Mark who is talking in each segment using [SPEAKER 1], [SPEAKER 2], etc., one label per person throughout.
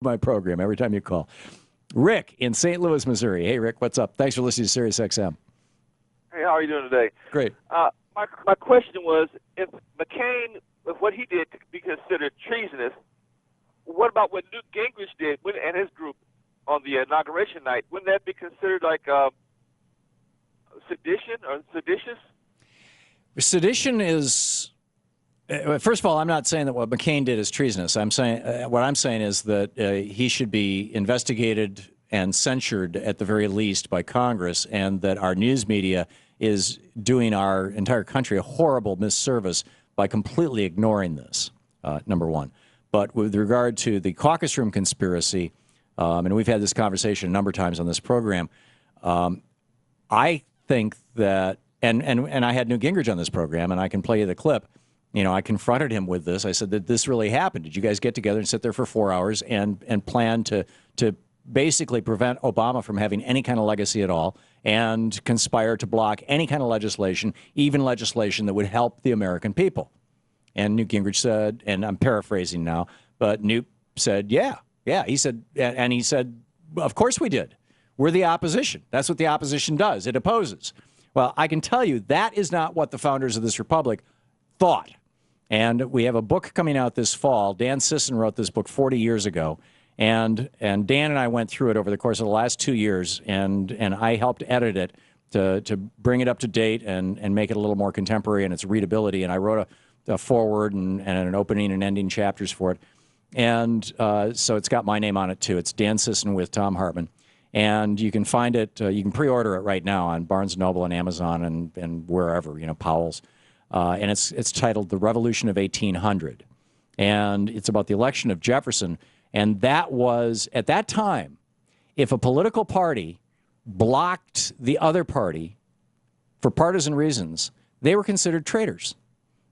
[SPEAKER 1] my program every time you call. Rick in St. Louis, Missouri. Hey, Rick, what's up? Thanks for listening to Sirius XM.
[SPEAKER 2] Hey, how are you doing today?
[SPEAKER 1] Great.
[SPEAKER 2] My question was, if McCain, if what he did could be considered treasonous, what about what Newt Gingrich did and his group on the inauguration night? Wouldn't that be considered like sedition or seditious?
[SPEAKER 1] Sedition is, first of all, I'm not saying that what McCain did is treasonous. I'm saying what I'm saying is that he should be investigated and censured at the very least by Congress, and that our news media is doing our entire country a horrible misservice by completely ignoring this, number one. But with regard to the caucus room conspiracy, and we've had this conversation a number of times on this program, I think that, and I had Newt Gingrich on this program, and I can play you the clip. You know, I confronted him with this. I said, "Did this really happen? Did you guys get together and sit there for 4 hours and plan to basically prevent Obama from having any kind of legacy at all, and conspire to block any kind of legislation, even legislation that would help the American people?" And Newt Gingrich said, and I'm paraphrasing now, but Newt said, yeah. He said, and he said, of course we did. We're the opposition. That's what the opposition does. It opposes. Well, I can tell you that is not what the founders of this republic thought. And we have a book coming out this fall. Dan Sisson wrote this book 40 years ago. And Dan and I went through it over the course of the last 2 years, and I helped edit it to bring it up to date and make it a little more contemporary in its readability. And I wrote a foreword and an opening and ending chapters for it. And so it's got my name on it, too. It's Dan Sisson with Thom Hartmann. And you can find it, you can pre-order it right now on Barnes & Noble and Amazon and wherever, you know, Powell's. And it's titled The Revolution of 1800. And it's about the election of Jefferson. And that was, at that time, if a political party blocked the other party for partisan reasons, they were considered traitors.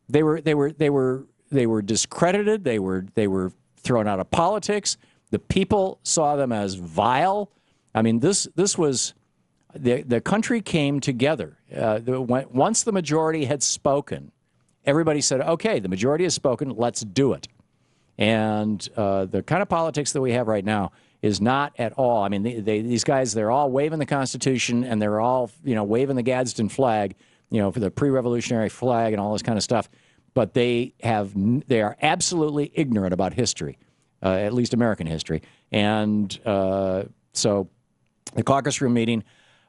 [SPEAKER 1] They were discredited. They were thrown out of politics. The people saw them as vile. I mean, this was the country came together. Once the majority had spoken, everybody said, "Okay, the majority has spoken. Let's do it." And the kind of politics that we have right now is not at all. I mean, these guys, they're all waving the Constitution, and they're all, you know, waving the Gadsden flag, you know, for the pre-revolutionary flag and all this kind of stuff. But they are absolutely ignorant about history, at least American history. And so the caucus room meeting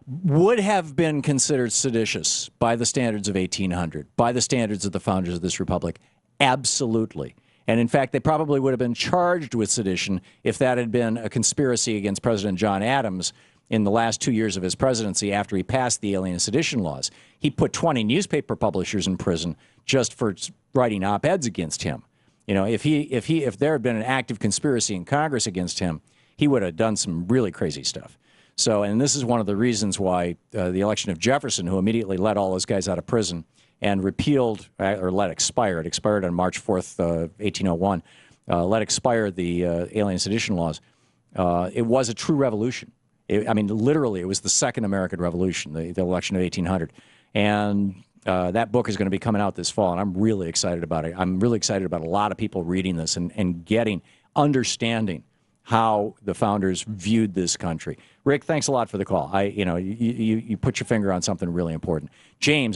[SPEAKER 1] would have been considered seditious by the standards of 1800, by the standards of the founders of this republic. Absolutely. And in fact, they probably would have been charged with sedition if that had been a conspiracy against President John Adams in the last 2 years of his presidency after he passed the Alien and Sedition laws. He put 20 newspaper publishers in prison just for writing op-eds against him. You know, if there had been an active conspiracy in Congress against him, he would have done some really crazy stuff. So, and this is one of the reasons why the election of Jefferson, who immediately let all those guys out of prison and repealed, or let expire, it expired on March 4th, 1801, let expire the Alien Sedition laws. It was a true revolution. I mean, literally, it was the second American Revolution, the election of 1800. And that book is going to be coming out this fall, and I'm really excited about it. I'm really excited about a lot of people reading this and understanding how the founders viewed this country. Rick, thanks a lot for the call. You put your finger on something really important. James